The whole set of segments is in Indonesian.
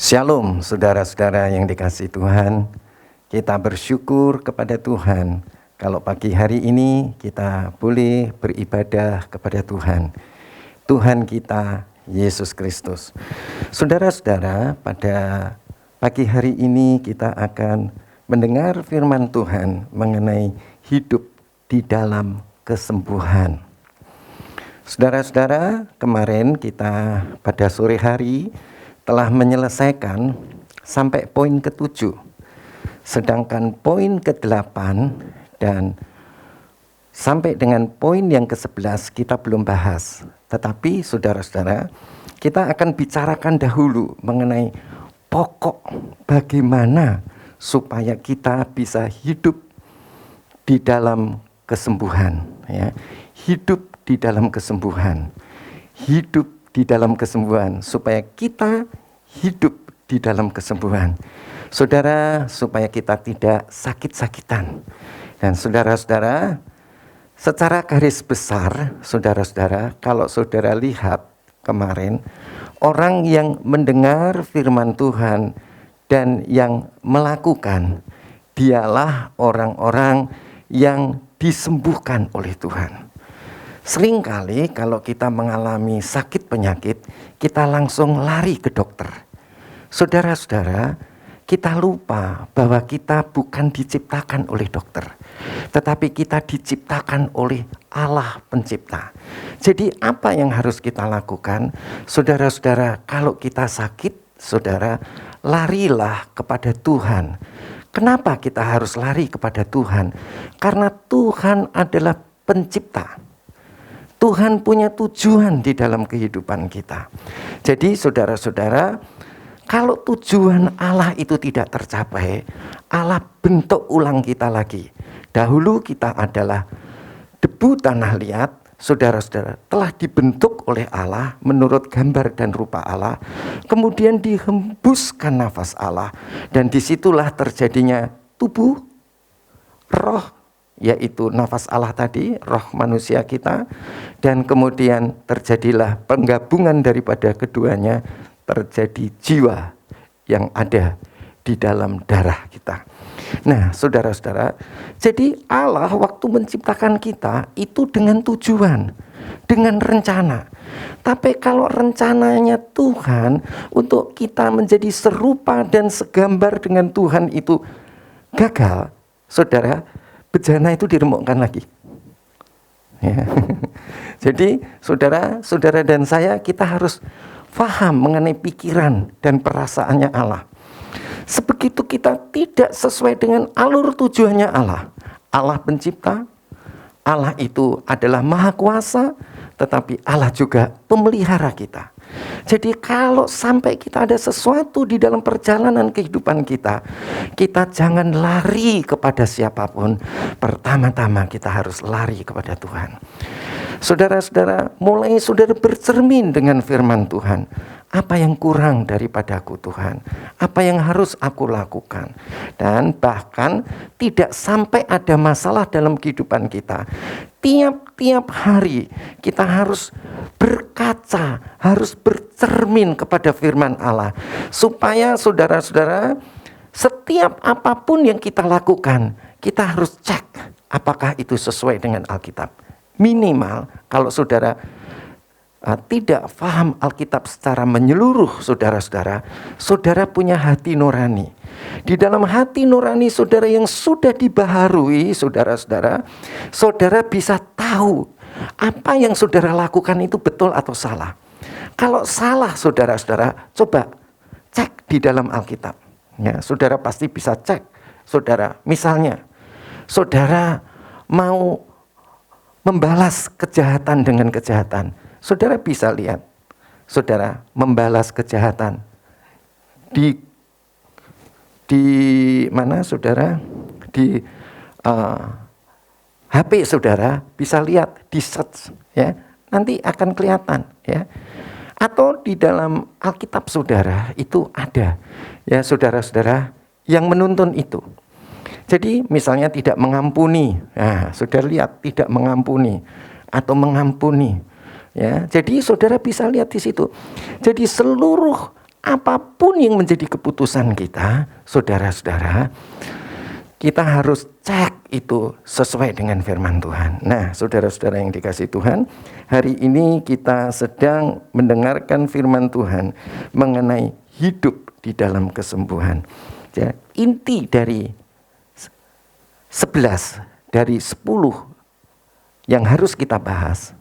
Shalom saudara-saudara yang dikasihi Tuhan. Kita bersyukur kepada Tuhan kalau pagi hari ini kita boleh beribadah kepada Tuhan. Tuhan kita Yesus Kristus. Saudara-saudara, pada pagi hari ini kita akan mendengar firman Tuhan mengenai hidup di dalam kesembuhan. Saudara-saudara, kemarin kita pada sore hari telah menyelesaikan sampai poin ke-7. Sedangkan poin ke-8 dan sampai dengan poin yang ke-11 kita belum bahas. Tetapi saudara-saudara, kita akan bicarakan dahulu mengenai pokok bagaimana supaya kita bisa hidup di dalam kesembuhan, ya. Hidup di dalam kesembuhan. Hidup di dalam kesembuhan, supaya kita hidup di dalam kesembuhan. Saudara, supaya kita tidak sakit-sakitan. Dan saudara-saudara, secara garis besar, saudara-saudara, kalau saudara lihat kemarin, orang yang mendengar firman Tuhan dan yang melakukan, dialah orang-orang yang disembuhkan oleh Tuhan. Seringkali kalau kita mengalami sakit penyakit, kita langsung lari ke dokter. Saudara-saudara, kita lupa bahwa kita bukan diciptakan oleh dokter, tetapi kita diciptakan oleh Allah pencipta. Jadi apa yang harus kita lakukan? Saudara-saudara, kalau kita sakit, saudara, larilah kepada Tuhan. Kenapa kita harus lari kepada Tuhan? Karena Tuhan adalah pencipta. Tuhan punya tujuan di dalam kehidupan kita. Jadi saudara-saudara, kalau tujuan Allah itu tidak tercapai, Allah bentuk ulang kita lagi. Dahulu kita adalah debu tanah liat, saudara-saudara, telah dibentuk oleh Allah menurut gambar dan rupa Allah. Kemudian dihembuskan nafas Allah, dan disitulah terjadinya tubuh, roh, yaitu nafas Allah tadi, roh manusia kita, dan kemudian terjadilah penggabungan daripada keduanya, terjadi jiwa yang ada di dalam darah kita. Nah, saudara-saudara, jadi Allah waktu menciptakan kita itu dengan tujuan, dengan rencana. Tapi kalau rencananya Tuhan untuk kita menjadi serupa dan segambar dengan Tuhan itu gagal, saudara, bejana itu diremukkan lagi. Ya. Jadi saudara dan saya, kita harus paham mengenai pikiran dan perasaannya Allah. Sebegitu kita tidak sesuai dengan alur tujuannya Allah. Allah pencipta, Allah itu adalah maha kuasa, tetapi Allah juga pemelihara kita. Jadi kalau sampai kita ada sesuatu di dalam perjalanan kehidupan kita, kita jangan lari kepada siapapun. Pertama-tama kita harus lari kepada Tuhan. Saudara-saudara, mulai saudara bercermin dengan firman Tuhan. Apa yang kurang daripadaku Tuhan? Apa yang harus aku lakukan? Dan bahkan tidak sampai ada masalah dalam kehidupan kita. Tiap-tiap hari kita harus berkaca, harus bercermin kepada firman Allah. Supaya saudara-saudara, setiap apapun yang kita lakukan, kita harus cek apakah itu sesuai dengan Alkitab. Minimal kalau saudara tidak paham Alkitab secara menyeluruh, saudara-saudara, saudara punya hati nurani. Di dalam hati nurani saudara yang sudah dibaharui, saudara-saudara, saudara bisa tahu apa yang saudara lakukan itu betul atau salah. Kalau salah, saudara-saudara, coba cek di dalam Alkitab. Ya, saudara pasti bisa cek. Saudara, misalnya, saudara mau membalas kejahatan dengan kejahatan. Saudara bisa lihat, saudara membalas kejahatan di mana saudara? Di HP saudara bisa lihat, di search, ya, nanti akan kelihatan, ya. Atau di dalam Alkitab saudara itu ada, ya, saudara-saudara yang menuntun itu. Jadi misalnya tidak mengampuni, nah saudara lihat tidak mengampuni atau mengampuni, ya. Jadi saudara bisa lihat di situ. Jadi seluruh apapun yang menjadi keputusan kita, saudara-saudara, kita harus cek itu sesuai dengan firman Tuhan. Nah, saudara-saudara yang dikasihi Tuhan, hari ini kita sedang mendengarkan firman Tuhan mengenai hidup di dalam kesembuhan. Ya, inti dari 11 dari 10 yang harus kita bahas,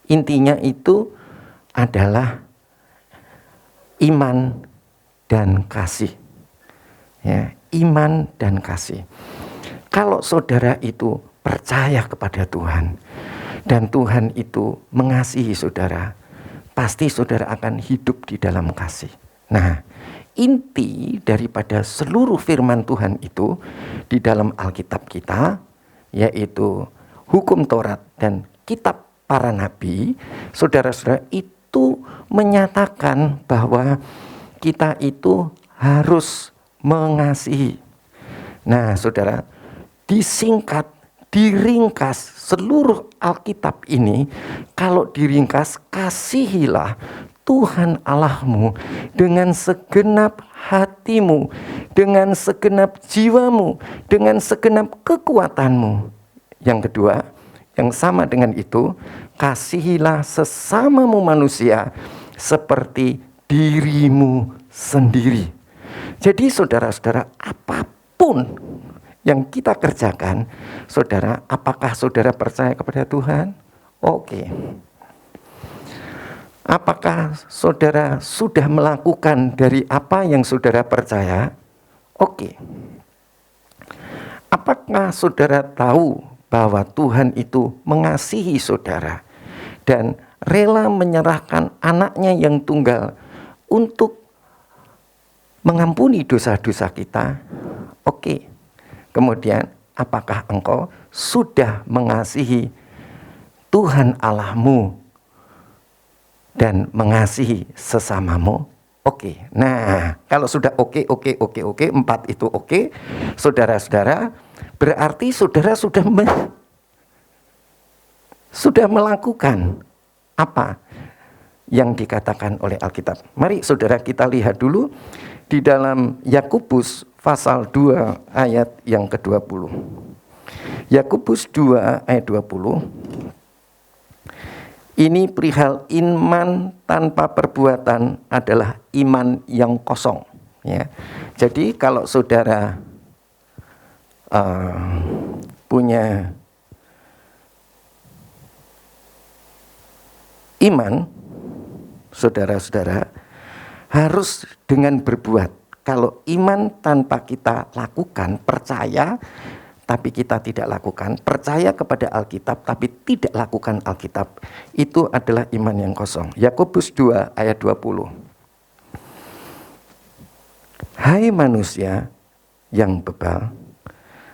intinya itu adalah iman dan kasih. Ya, iman dan kasih. Kalau saudara itu percaya kepada Tuhan dan Tuhan itu mengasihi saudara, pasti saudara akan hidup di dalam kasih. Nah, inti daripada seluruh firman Tuhan itu di dalam Alkitab kita, yaitu hukum Taurat dan kitab para nabi, saudara-saudara, itu menyatakan bahwa kita itu harus mengasihi. Nah, saudara, disingkat, diringkas seluruh Alkitab ini, kalau diringkas, kasihilah Tuhan Allahmu dengan segenap hatimu, dengan segenap jiwamu, dengan segenap kekuatanmu. Yang kedua, yang sama dengan itu, kasihilah sesamamu manusia seperti dirimu sendiri. Jadi saudara-saudara, apapun yang kita kerjakan, saudara, apakah saudara percaya kepada Tuhan? Oke. Apakah saudara sudah melakukan dari apa yang saudara percaya? Oke. Apakah saudara tahu bahwa Tuhan itu mengasihi saudara dan rela menyerahkan anaknya yang tunggal untuk mengampuni dosa-dosa kita? Oke. Kemudian, apakah engkau sudah mengasihi Tuhan Allahmu dan mengasihi sesamamu? Oke. Nah, kalau sudah oke, 4 itu oke, saudara-saudara, berarti saudara sudah melakukan apa yang dikatakan oleh Alkitab. Mari saudara kita lihat dulu di dalam Yakobus pasal 2 ayat yang ke-20. Yakobus 2 ayat 20. Ini perihal iman tanpa perbuatan adalah iman yang kosong. Ya. Jadi kalau saudara punya iman, saudara-saudara, harus dengan berbuat. Kalau iman tanpa kita lakukan, percaya tapi kita tidak lakukan, percaya kepada Alkitab tapi tidak lakukan Alkitab, itu adalah iman yang kosong. Yakobus 2 ayat 20. Hai manusia yang bebal,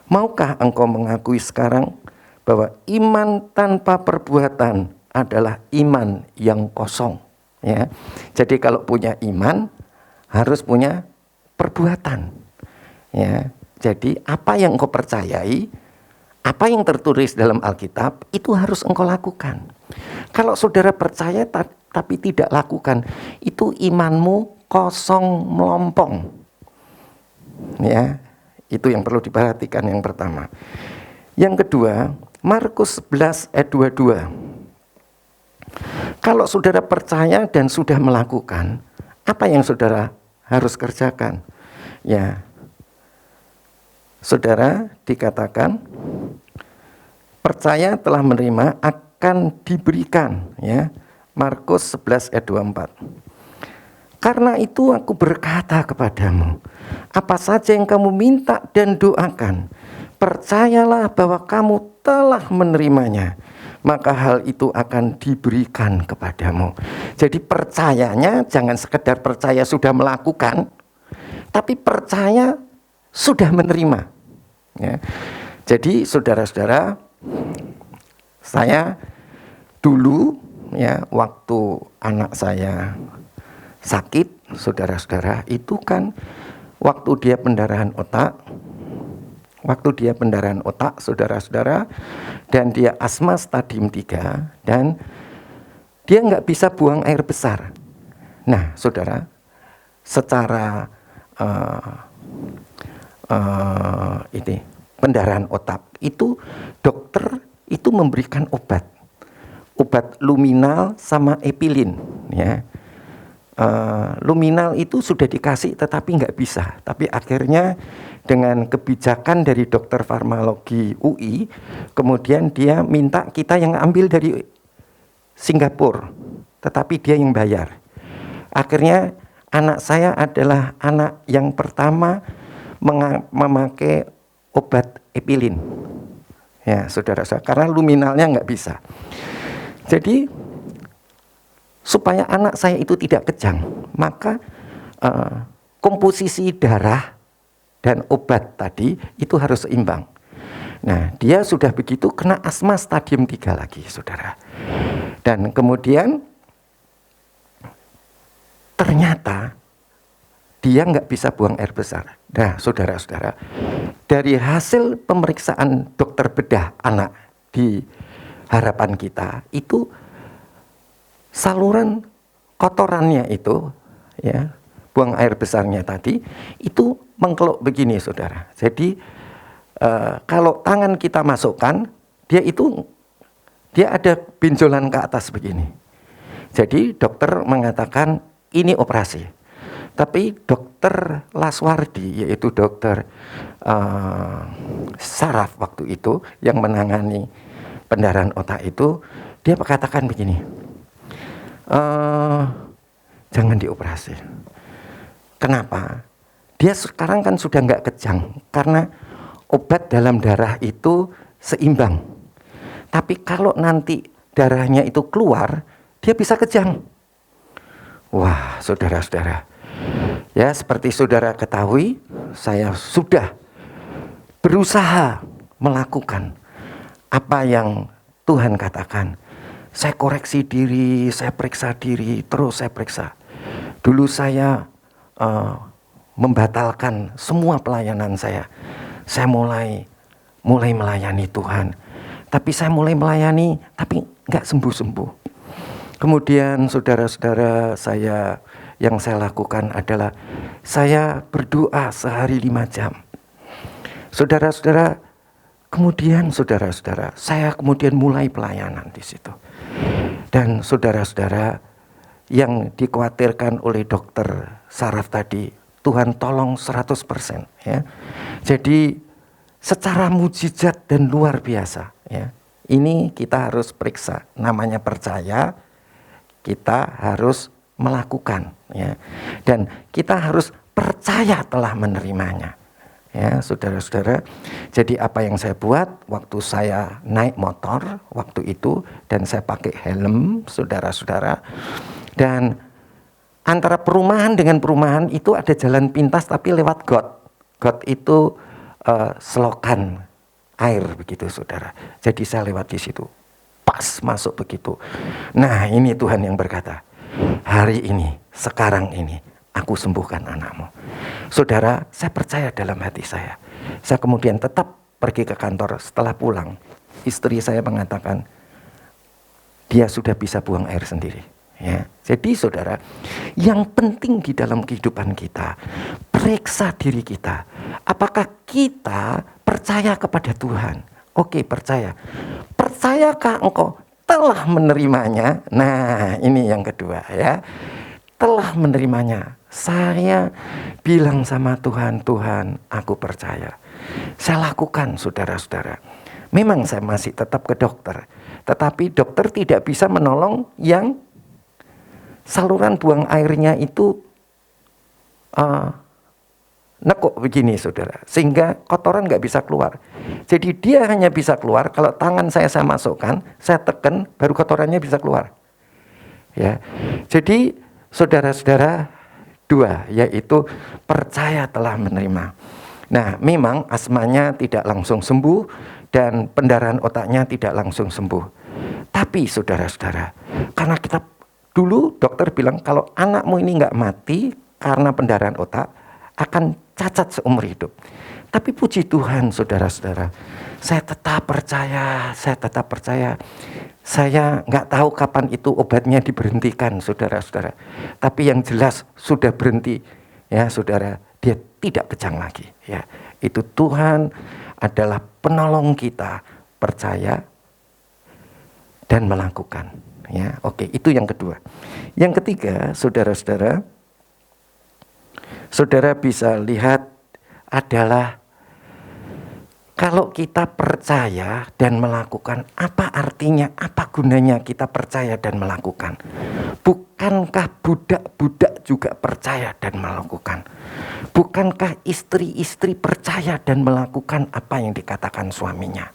maukah engkau mengakui sekarang bahwa iman tanpa perbuatan adalah iman yang kosong? Ya. Jadi kalau punya iman harus punya perbuatan. Ya. Jadi apa yang engkau percayai, apa yang tertulis dalam Alkitab, itu harus engkau lakukan. Kalau saudara percaya tapi tidak lakukan, itu imanmu kosong melompong. Ya, itu yang perlu diperhatikan yang pertama. Yang kedua, Markus 11 ayat 22. Kalau saudara percaya dan sudah melakukan, apa yang saudara harus kerjakan? Ya, saudara dikatakan percaya telah menerima akan diberikan, ya. Markus 11 ayat 24. Karena itu aku berkata kepadamu, apa saja yang kamu minta dan doakan, percayalah bahwa kamu telah menerimanya, maka hal itu akan diberikan kepadamu. Jadi percayanya jangan sekedar percaya sudah melakukan, tapi percaya sudah menerima. Ya. Jadi saudara-saudara, saya dulu ya waktu anak saya sakit, saudara-saudara, itu kan waktu dia pendarahan otak, saudara-saudara, dan dia asma stadium 3 dan dia nggak bisa buang air besar. Nah, saudara, secara ini pendarahan otak, itu dokter itu memberikan obat luminal sama epilin, ya. Luminal itu sudah dikasih tetapi nggak bisa, tapi akhirnya dengan kebijakan dari dokter farmakologi UI, kemudian dia minta kita yang ambil dari Singapura, tetapi dia yang bayar. Akhirnya anak saya adalah anak yang pertama memakai obat epilin, ya saudara-saudara, karena luminalnya nggak bisa. Jadi supaya anak saya itu tidak kejang, maka komposisi darah dan obat tadi itu harus seimbang. Nah, dia sudah begitu kena asma stadium 3 lagi, saudara. Dan kemudian ternyata dia nggak bisa buang air besar. Nah, saudara-saudara, dari hasil pemeriksaan dokter bedah anak di Harapan Kita, itu saluran kotorannya itu, ya, buang air besarnya tadi, itu mengkelok begini, saudara. Jadi kalau tangan kita masukkan, dia ada benjolan ke atas begini. Jadi dokter mengatakan ini operasi. Tapi dokter Laswardi, yaitu dokter saraf waktu itu yang menangani pendarahan otak itu, dia mengatakan begini, jangan dioperasi. Kenapa? Dia sekarang kan sudah nggak kejang karena obat dalam darah itu seimbang. Tapi kalau nanti darahnya itu keluar, dia bisa kejang. Wah, saudara-saudara, ya seperti saudara ketahui, saya sudah berusaha melakukan apa yang Tuhan katakan. Saya koreksi diri, saya periksa diri, terus saya periksa. Dulu saya membatalkan semua pelayanan saya. Saya mulai melayani Tuhan. Tapi saya mulai melayani, tapi nggak sembuh-sembuh. Kemudian saudara-saudara, yang saya lakukan adalah saya berdoa sehari 5 jam. Saudara-saudara, saya kemudian mulai pelayanan di situ. Dan saudara-saudara, yang dikhawatirkan oleh dokter saraf tadi, Tuhan tolong 100%, ya. Jadi secara mujizat dan luar biasa, ya. Ini kita harus periksa, namanya percaya, kita harus melakukan, ya. Dan kita harus percaya telah menerimanya, ya saudara-saudara. Jadi apa yang saya buat waktu saya naik motor waktu itu, dan saya pakai helm, saudara-saudara, dan antara perumahan dengan perumahan itu ada jalan pintas tapi lewat got. Got itu selokan air begitu, saudara. Jadi saya lewat di situ, pas masuk begitu. Nah, ini Tuhan yang berkata, hari ini, sekarang ini, aku sembuhkan anakmu. Saudara, saya percaya dalam hati saya. Saya kemudian tetap pergi ke kantor. Setelah pulang, istri saya mengatakan, dia sudah bisa buang air sendiri. Ya, jadi saudara, yang penting di dalam kehidupan kita, periksa diri kita. Apakah kita percaya kepada Tuhan? Oke, percaya. Percayakah engkau telah menerimanya? Nah, ini yang kedua, ya. Telah menerimanya. Saya bilang sama Tuhan, Tuhan, aku percaya. Saya lakukan, saudara-saudara. Memang saya masih tetap ke dokter, tetapi dokter tidak bisa menolong yang saluran buang airnya itu nekuk begini, saudara, sehingga kotoran nggak bisa keluar. Jadi dia hanya bisa keluar kalau tangan saya masukkan, saya tekan, baru kotorannya bisa keluar. Ya, jadi saudara-saudara, dua, yaitu percaya telah menerima. Nah, memang asmanya tidak langsung sembuh dan pendarahan otaknya tidak langsung sembuh. Tapi saudara-saudara, karena kita dulu dokter bilang kalau anakmu ini nggak mati karena pendarahan otak, akan cacat seumur hidup. Tapi puji Tuhan, saudara-saudara, saya tetap percaya. Saya nggak tahu kapan itu obatnya diberhentikan, saudara-saudara. Tapi yang jelas sudah berhenti, ya saudara. Dia tidak kejang lagi. Ya, itu Tuhan adalah penolong kita, percaya dan melakukan. Ya, oke, itu yang kedua. Yang ketiga, saudara-saudara, saudara bisa lihat adalah kalau kita percaya dan melakukan, apa artinya, apa gunanya kita percaya dan melakukan? Bukankah budak-budak juga percaya dan melakukan? Bukankah istri-istri percaya dan melakukan apa yang dikatakan suaminya?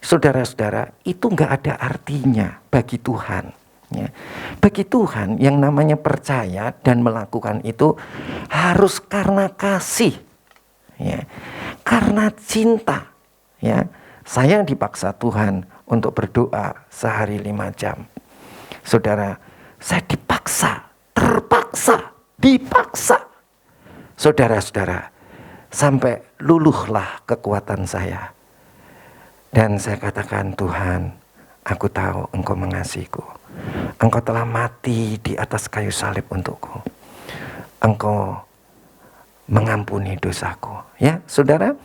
Saudara-saudara, itu nggak ada artinya bagi Tuhan. Ya. Bagi Tuhan yang namanya percaya dan melakukan itu harus karena kasih. Ya, karena cinta, ya, saya dipaksa Tuhan untuk berdoa sehari 5 jam. Saudara, saya dipaksa. Saudara-saudara, sampai luluhlah kekuatan saya. Dan saya katakan, Tuhan, aku tahu Engkau mengasihiku. Engkau telah mati di atas kayu salib untukku. Engkau mengampuni dosaku, ya saudara.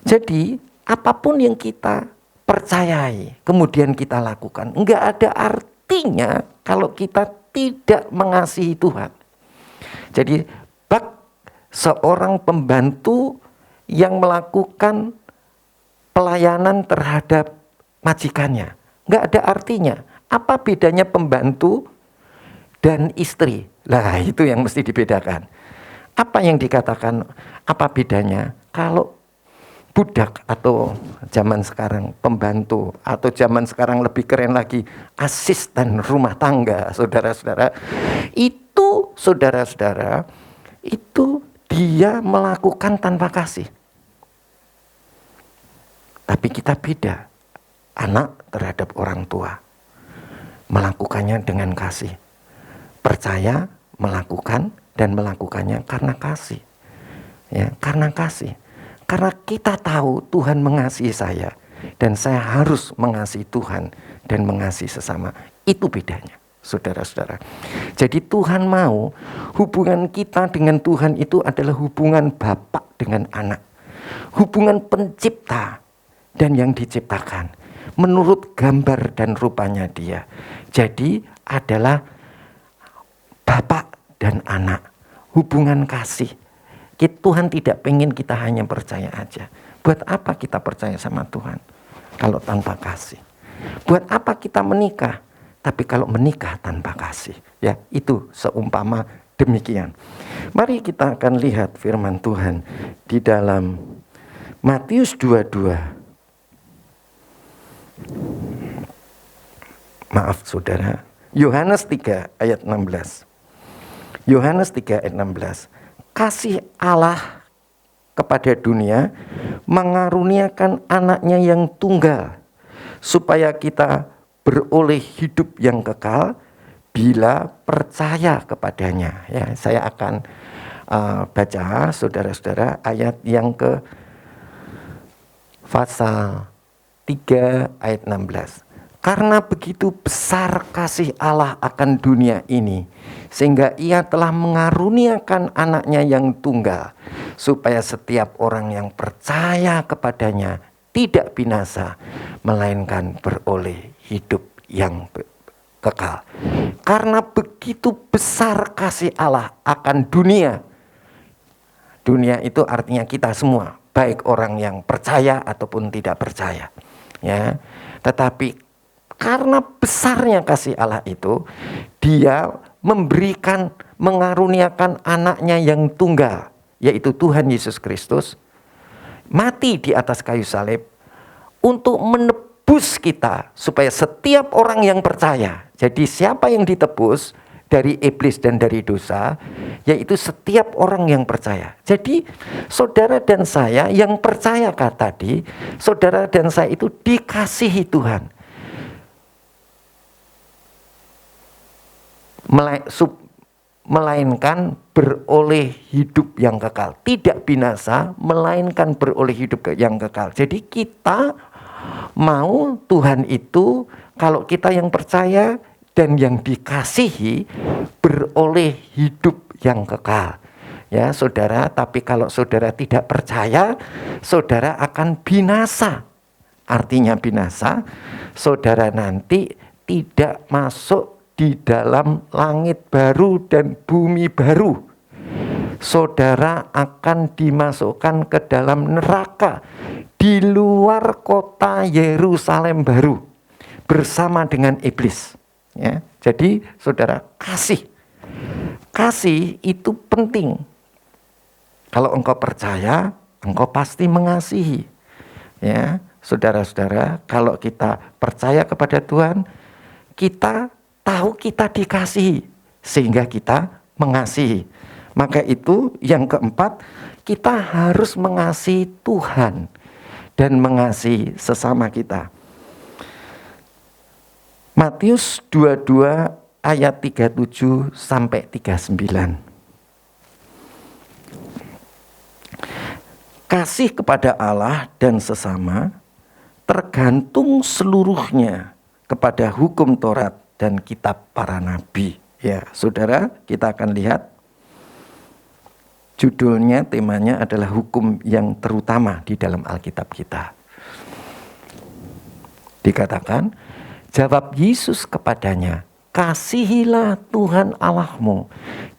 Jadi apapun yang kita percayai kemudian kita lakukan, enggak ada artinya kalau kita tidak mengasihi Tuhan. Jadi bak seorang pembantu yang melakukan pelayanan terhadap majikannya, enggak ada artinya. Apa bedanya pembantu dan istri? Lah itu yang mesti dibedakan. Apa yang dikatakan, apa bedanya kalau budak atau zaman sekarang pembantu, atau zaman sekarang lebih keren lagi asisten rumah tangga, saudara-saudara. Itu saudara-saudara, itu dia melakukan tanpa kasih. Tapi kita beda, anak terhadap orang tua melakukannya dengan kasih. Percaya, melakukan, dan melakukannya karena kasih. Ya, karena kasih. Karena kita tahu Tuhan mengasihi saya dan saya harus mengasihi Tuhan dan mengasihi sesama. Itu bedanya, saudara-saudara. Jadi Tuhan mau hubungan kita dengan Tuhan itu adalah hubungan bapak dengan anak. Hubungan pencipta dan yang diciptakan menurut gambar dan rupanya Dia. Jadi adalah bapak dan anak, hubungan kasih. Tuhan tidak pengen kita hanya percaya aja. Buat apa kita percaya sama Tuhan kalau tanpa kasih? Buat apa kita menikah tapi kalau menikah tanpa kasih? Ya, itu seumpama demikian. Mari kita akan lihat firman Tuhan di dalam Matius 22. Maaf saudara, Yohanes 3 ayat 16. Yohanes 3 ayat 16. Kasih Allah kepada dunia mengaruniakan anaknya yang tunggal supaya kita beroleh hidup yang kekal bila percaya kepadanya. Ya, saya akan baca saudara-saudara ayat yang ke pasal 3 ayat 16. Karena begitu besar kasih Allah akan dunia ini, sehingga Ia telah mengaruniakan anaknya yang tunggal, supaya setiap orang yang percaya kepadanya tidak binasa, melainkan beroleh hidup yang kekal. Karena begitu besar kasih Allah akan dunia. Dunia itu artinya kita semua, baik orang yang percaya ataupun tidak percaya. Ya, tetapi karena besarnya kasih Allah itu, Dia memberikan, mengaruniakan anaknya yang tunggal, yaitu Tuhan Yesus Kristus, mati di atas kayu salib untuk menebus kita, supaya setiap orang yang percaya. Jadi siapa yang ditebus dari iblis dan dari dosa, yaitu setiap orang yang percaya. Jadi saudara dan saya yang percaya tadi, saudara dan saya itu dikasihi Tuhan. Melainkan beroleh hidup yang kekal. Tidak binasa, melainkan beroleh hidup yang kekal. Jadi kita mau Tuhan itu, kalau kita yang percaya dan yang dikasihi, beroleh hidup yang kekal. Ya saudara, tapi kalau saudara tidak percaya, saudara akan binasa. Artinya binasa, saudara nanti tidak masuk di dalam langit baru dan bumi baru. Saudara akan dimasukkan ke dalam neraka di luar kota Yerusalem baru bersama dengan iblis. Ya, jadi saudara, kasih itu penting. Kalau engkau percaya, engkau pasti mengasihi. Ya, saudara-saudara, kalau kita percaya kepada Tuhan, kita tahu kita dikasihi, sehingga kita mengasihi. Maka itu yang keempat, kita harus mengasihi Tuhan dan mengasihi sesama kita. Matius 22 ayat 37 sampai 39. Kasih kepada Allah dan sesama tergantung seluruhnya kepada hukum Taurat dan kitab para nabi. Ya, saudara, kita akan lihat judulnya, temanya adalah hukum yang terutama di dalam Alkitab kita. Dikatakan, jawab Yesus kepadanya, kasihilah Tuhan Allahmu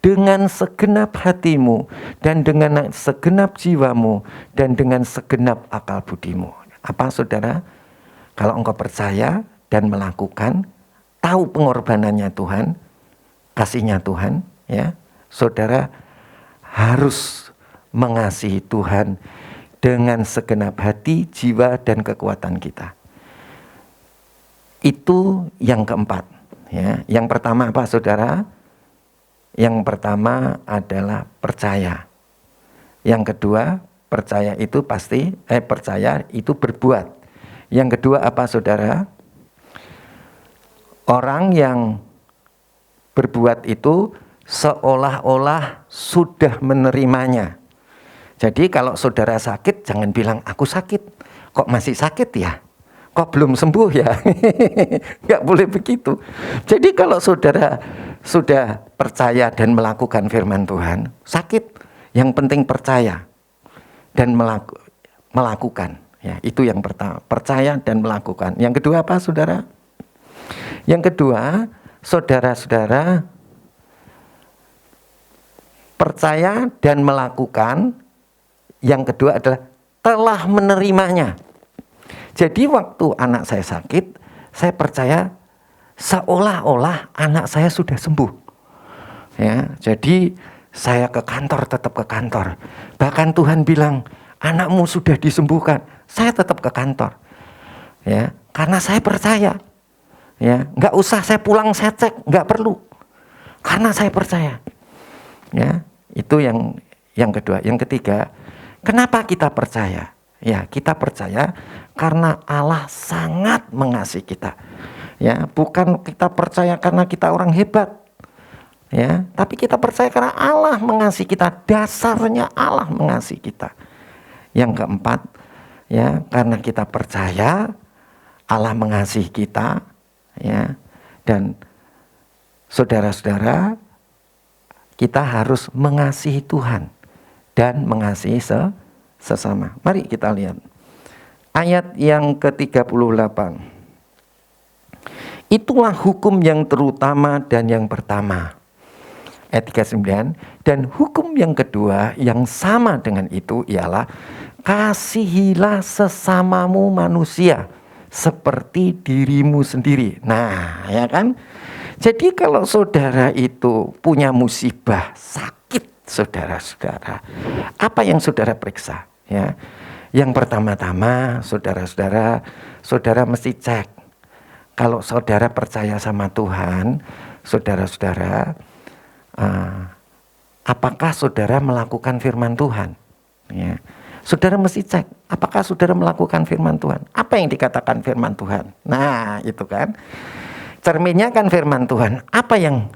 dengan segenap hatimu dan dengan segenap jiwamu dan dengan segenap akal budimu. Apa saudara? Kalau engkau percaya dan melakukan, tahu pengorbanannya Tuhan, kasihnya Tuhan, ya, saudara harus mengasihi Tuhan dengan segenap hati, jiwa, dan kekuatan kita. Itu yang keempat. Ya, yang pertama apa saudara? Yang pertama adalah percaya. Yang kedua, percaya itu percaya itu berbuat. Yang kedua apa saudara? Orang yang berbuat itu seolah-olah sudah menerimanya. Jadi kalau saudara sakit, jangan bilang aku sakit. Kok masih sakit ya? Kok belum sembuh ya? Nggak boleh begitu. Jadi kalau saudara sudah percaya dan melakukan firman Tuhan, sakit, yang penting percaya dan melakukan. Ya, itu yang pertama, percaya dan melakukan. Yang kedua apa saudara? Yang kedua, saudara-saudara percaya dan melakukan. Yang kedua adalah telah menerimanya. Jadi waktu anak saya sakit, saya percaya seolah-olah anak saya sudah sembuh. Ya, jadi saya ke kantor, tetap ke kantor. Bahkan Tuhan bilang, anakmu sudah disembuhkan. Saya tetap ke kantor. Ya, karena saya percaya. Ya, nggak usah saya pulang saya cek, nggak perlu. Karena saya percaya. Ya, itu yang kedua. Yang ketiga, kenapa kita percaya? Ya, kita percaya karena Allah sangat mengasihi kita. Ya, bukan kita percaya karena kita orang hebat. Ya, tapi kita percaya karena Allah mengasihi kita. Dasarnya Allah mengasihi kita. Yang keempat, ya, karena kita percaya Allah mengasihi kita, ya. Dan saudara-saudara, kita harus mengasihi Tuhan dan mengasihi sesama. Mari kita lihat ayat yang ke-38. Itulah hukum yang terutama dan yang pertama. Ayat 39. Dan hukum yang kedua yang sama dengan itu ialah kasihilah sesamamu manusia seperti dirimu sendiri. Nah, ya kan? Jadi kalau saudara itu punya musibah, sakit saudara-saudara, apa yang saudara periksa? Ya, yang pertama-tama saudara mesti cek. Kalau saudara percaya sama Tuhan, saudara-saudara, apakah saudara melakukan firman Tuhan? Ya, saudara mesti cek, apakah saudara melakukan firman Tuhan? Apa yang dikatakan firman Tuhan? Nah, itu kan, cerminnya kan firman Tuhan. Apa yang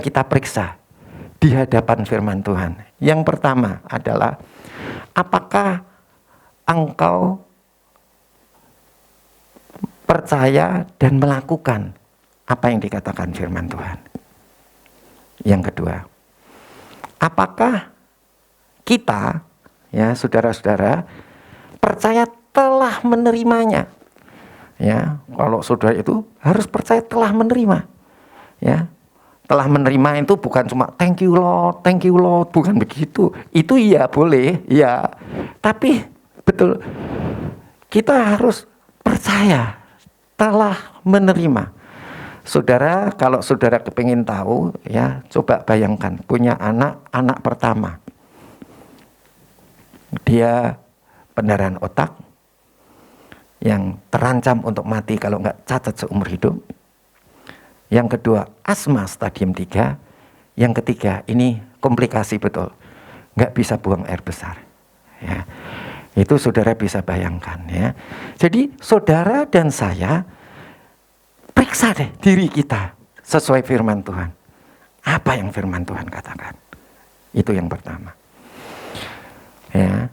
kita periksa di hadapan firman Tuhan? Yang pertama adalah, apakah engkau percaya dan melakukan apa yang dikatakan firman Tuhan. Yang kedua, apakah kita, ya saudara-saudara, percaya telah menerimanya? Ya, kalau saudara itu harus percaya telah menerima. Ya, telah menerima itu bukan cuma thank you Lord, bukan begitu. Itu iya boleh, ya. Tapi betul, kita harus percaya telah menerima. Saudara, kalau saudara kepingin tahu, ya coba bayangkan punya anak pertama. Dia pendarahan otak yang terancam untuk mati kalau nggak cacat seumur hidup. Yang kedua, asma stadium 3. Yang ketiga, ini komplikasi betul, nggak bisa buang air besar. Ya, itu saudara bisa bayangkan, ya. Jadi saudara dan saya periksa deh diri kita sesuai firman Tuhan. Apa yang firman Tuhan katakan? Itu yang pertama. Ya.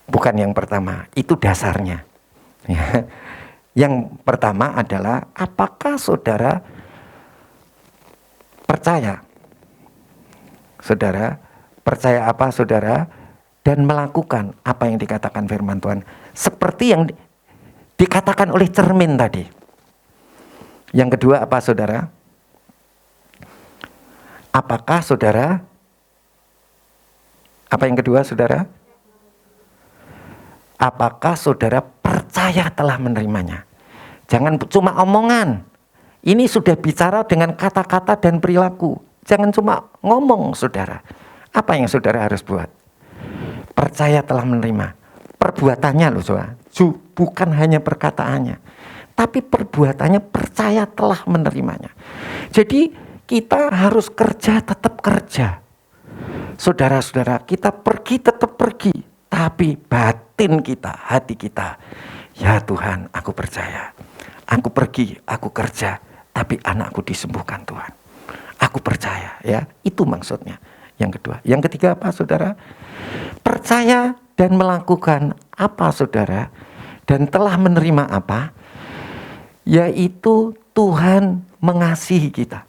Bukan yang pertama, itu dasarnya. Ya. Yang pertama adalah apakah saudara percaya? Saudara percaya apa saudara? Dan melakukan apa yang dikatakan firman Tuhan. Seperti yang dikatakan oleh cermin tadi. Yang kedua apa saudara? Apakah saudara? Apa yang kedua saudara? Apakah saudara percaya telah menerimanya? Jangan cuma omongan. Ini sudah bicara dengan kata-kata dan perilaku. Jangan cuma ngomong saudara. Apa yang saudara harus buat? Percaya telah menerima. Perbuatannya loh saudara. Bukan hanya perkataannya. Tapi perbuatannya percaya telah menerimanya. Jadi kita harus kerja, tetap kerja. Saudara-saudara, kita pergi tetap pergi. Tapi batin kita, hati kita, ya Tuhan, aku percaya. Aku pergi, aku kerja, tapi anakku disembuhkan Tuhan. Aku percaya, ya. Itu maksudnya. Yang kedua. Yang ketiga apa saudara? Percaya dan melakukan apa saudara? Dan telah menerima apa? Yaitu Tuhan mengasihi kita.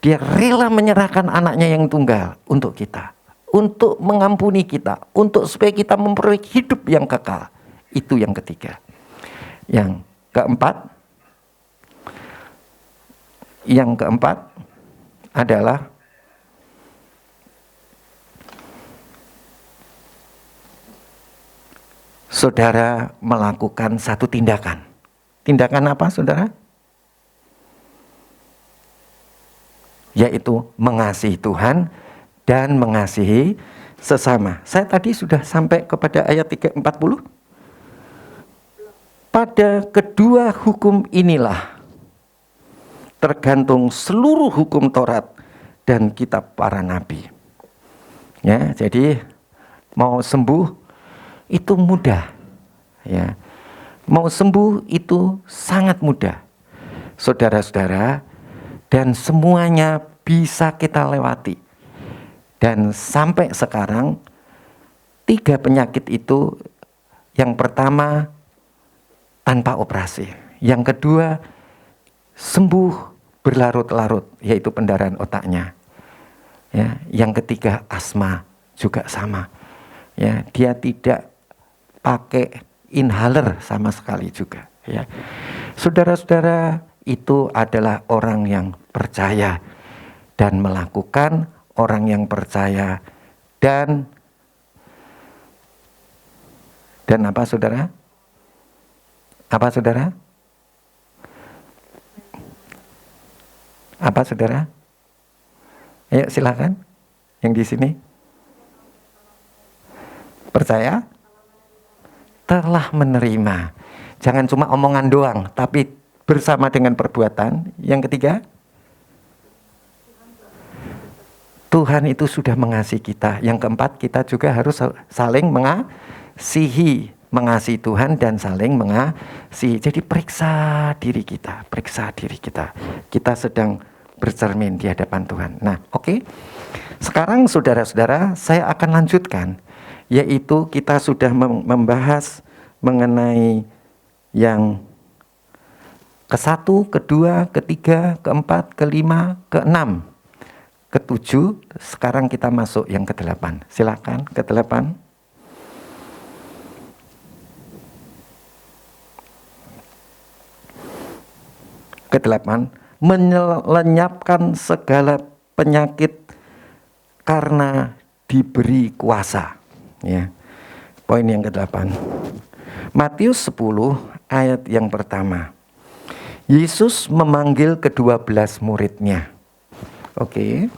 Dia rela menyerahkan anaknya yang tunggal untuk kita, untuk mengampuni kita, untuk supaya kita memperoleh hidup yang kekal. Itu yang ketiga. Yang keempat adalah saudara melakukan satu tindakan. Tindakan apa saudara? Yaitu mengasihi Tuhan dan mengasihi sesama. Saya tadi sudah sampai kepada ayat 40. Pada kedua hukum inilah tergantung seluruh hukum Taurat dan kitab para nabi. Ya, jadi mau sembuh itu mudah. Ya. Mau sembuh itu sangat mudah. Saudara-saudara, dan semuanya bisa kita lewati. Dan sampai sekarang 3 penyakit itu, yang pertama tanpa operasi, yang kedua sembuh berlarut-larut, yaitu pendarahan otaknya. Ya, yang ketiga asma juga sama. Ya, dia tidak pakai inhaler sama sekali juga. Ya, saudara-saudara, itu adalah orang yang percaya dan melakukan, orang yang percaya dan apa saudara? Apa saudara? Apa saudara? Ayo silakan yang di sini. Percaya? Telah menerima. Jangan cuma omongan doang, tapi bersama dengan perbuatan. Yang ketiga, Tuhan itu sudah mengasihi kita. Yang keempat, kita juga harus saling mengasihi Tuhan dan saling mengasihi. Jadi periksa diri kita, Kita sedang bercermin di hadapan Tuhan. Nah, oke. Sekarang saudara-saudara, saya akan lanjutkan, yaitu kita sudah membahas mengenai yang Ke-1, ke-2, ke-3, ke-4, ke-5, ke-6, ke-7. Sekarang kita masuk yang ke-8. Silakan ke-8. Ke-8, melenyapkan segala penyakit karena diberi kuasa. Ya. Poin yang ke-8. Matius 10 ayat yang pertama. Yesus memanggil ke-12 muridnya. Oke.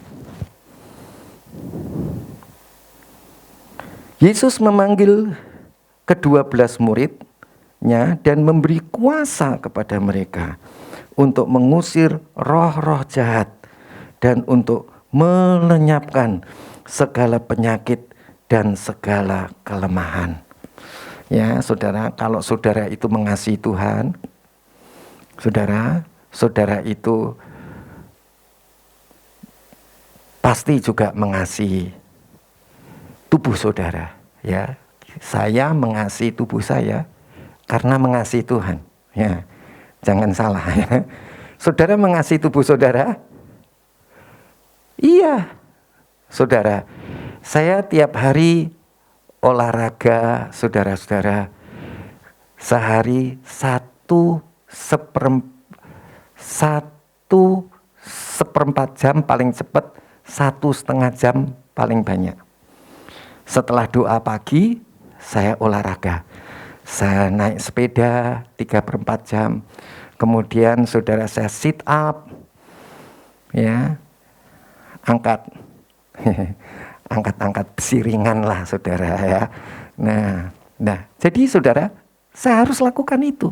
Yesus memanggil ke-12 muridnya dan memberi kuasa kepada mereka untuk mengusir roh-roh jahat dan untuk melenyapkan segala penyakit dan segala kelemahan. Ya, saudara, kalau saudara itu mengasihi Tuhan, saudara itu pasti juga mengasihi tubuh saudara. Ya, saya mengasihi tubuh saya karena mengasihi Tuhan. Ya, jangan salah. Ya. Saudara mengasihi tubuh saudara? Iya, saudara. Saya tiap hari olahraga, saudara-saudara. Sehari 1/4 jam paling cepat, 1,5 jam paling banyak. Setelah doa pagi, saya olahraga. Saya naik sepeda 3/4 jam. Kemudian saudara saya sit up, ya, angkat besi ringan lah saudara ya. Nah, jadi saudara, saya harus lakukan itu.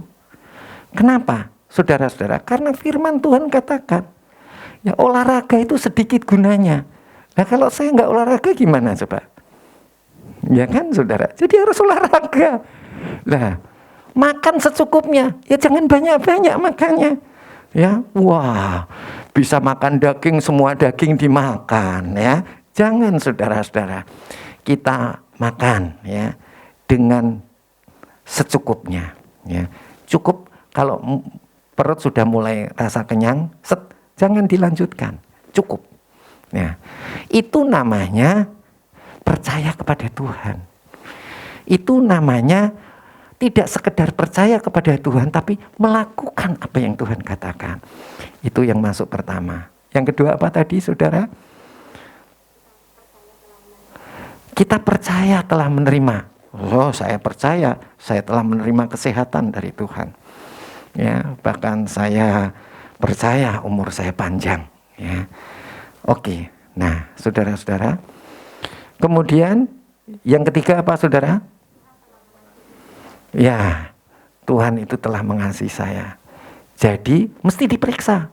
Kenapa? Saudara-saudara, karena firman Tuhan katakan, ya olahraga itu sedikit gunanya. Nah kalau saya nggak olahraga gimana coba? Ya kan saudara, jadi harus olahraga. Nah, makan secukupnya, ya jangan banyak-banyak makannya. Ya, wah, bisa makan daging, semua daging dimakan ya. Jangan saudara-saudara, kita makan ya dengan secukupnya ya. Cukup kalau perut sudah mulai rasa kenyang, jangan dilanjutkan, cukup. Ya. Itu namanya percaya kepada Tuhan. Itu namanya tidak sekedar percaya kepada Tuhan, tapi melakukan apa yang Tuhan katakan. Itu yang masuk pertama. Yang kedua apa tadi saudara? Kita percaya telah menerima. Oh, saya percaya saya telah menerima kesehatan dari Tuhan. Ya, bahkan saya percaya umur saya panjang. Ya, oke. Nah, saudara-saudara. Kemudian yang ketiga apa, saudara? Ya, Tuhan itu telah mengasihi saya. Jadi mesti diperiksa.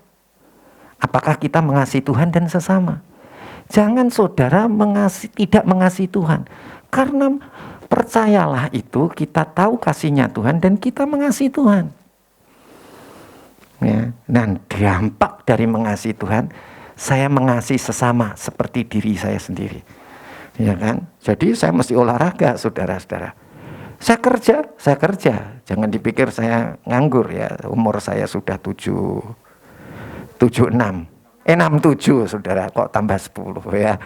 Apakah kita mengasihi Tuhan dan sesama? Jangan saudara tidak mengasihi Tuhan. Karena percayalah itu, kita tahu kasihnya Tuhan dan kita mengasihi Tuhan. Ya, dan dampak dari mengasihi Tuhan, saya mengasihi sesama seperti diri saya sendiri. Ya kan? Jadi saya mesti olahraga, saudara-saudara. Saya kerja. Jangan dipikir saya nganggur ya. Umur saya sudah 67, saudara, kok tambah 10 ya.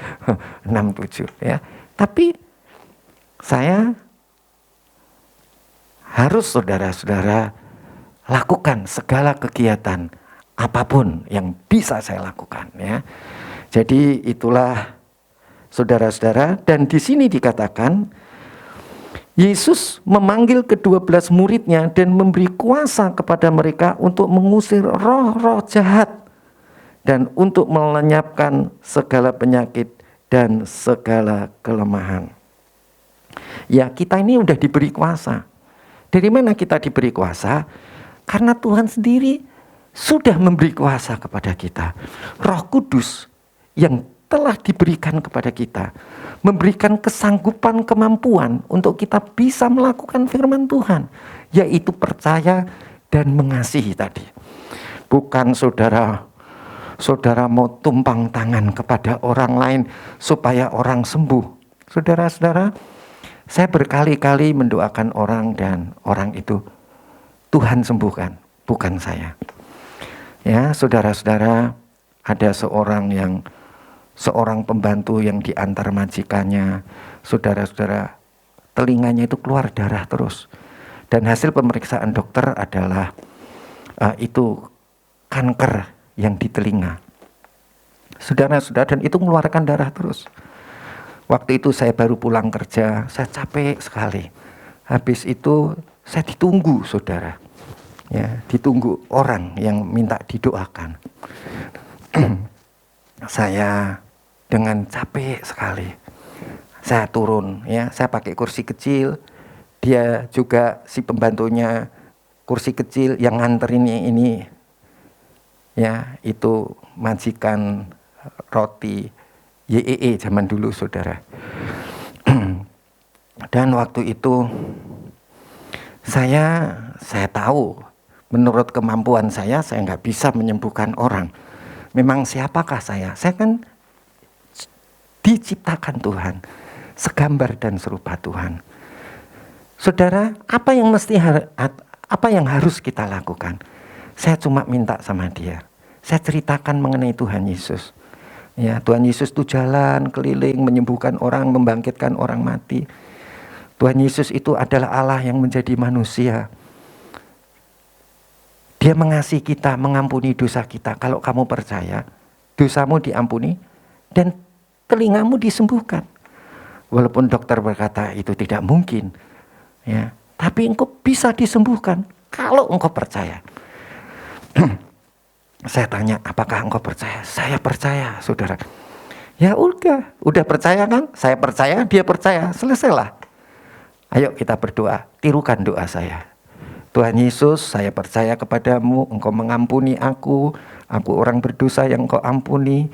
67 ya. Tapi saya harus saudara-saudara lakukan segala kegiatan apapun yang bisa saya lakukan ya. Jadi itulah saudara-saudara, dan di sini dikatakan Yesus memanggil ke-12 muridnya dan memberi kuasa kepada mereka untuk mengusir roh-roh jahat dan untuk melenyapkan segala penyakit dan segala kelemahan. Ya, kita ini udah diberi kuasa. Dari mana kita diberi kuasa? Karena Tuhan sendiri sudah memberi kuasa kepada kita. Roh Kudus yang telah diberikan kepada kita, memberikan kesanggupan, kemampuan untuk kita bisa melakukan firman Tuhan, yaitu percaya dan mengasihi tadi. Bukan saudara mau tumpang tangan kepada orang lain supaya orang sembuh. Saudara-saudara, saya berkali-kali mendoakan orang dan orang itu Tuhan sembuhkan. bukan saya. Ya, saudara-saudara, ada seorang pembantu yang diantar majikannya, saudara-saudara, telinganya itu keluar darah terus. Dan hasil pemeriksaan dokter adalah itu kanker yang di telinga. Saudara-saudara, dan itu mengeluarkan darah terus. Waktu itu saya baru pulang kerja, saya capek sekali. Habis itu saya ditunggu, saudara. Ya, ditunggu orang yang minta didoakan. Saya dengan capek sekali. Saya turun, ya, saya pakai kursi kecil. Dia juga si pembantunya kursi kecil yang nganterin ini. Ya, itu majikan roti YEE zaman dulu, saudara. Dan waktu itu saya tahu menurut kemampuan saya nggak bisa menyembuhkan orang. Memang siapakah saya? Saya kan diciptakan Tuhan, segambar dan serupa Tuhan. Saudara, apa yang harus kita lakukan? Saya cuma minta sama dia. Saya ceritakan mengenai Tuhan Yesus. Ya, Tuhan Yesus itu jalan keliling menyembuhkan orang, membangkitkan orang mati. Tuhan Yesus itu adalah Allah yang menjadi manusia. Dia mengasihi kita, mengampuni dosa kita. Kalau kamu percaya, dosamu diampuni dan telingamu disembuhkan. Walaupun dokter berkata itu tidak mungkin, ya, tapi engkau bisa disembuhkan kalau engkau percaya. Saya tanya, apakah engkau percaya? Saya percaya, saudara. Ya udah percaya kan? Saya percaya, dia percaya, selesailah. Ayo kita berdoa, tirukan doa saya. Tuhan Yesus, saya percaya kepadamu, engkau mengampuni aku orang berdosa yang engkau ampuni.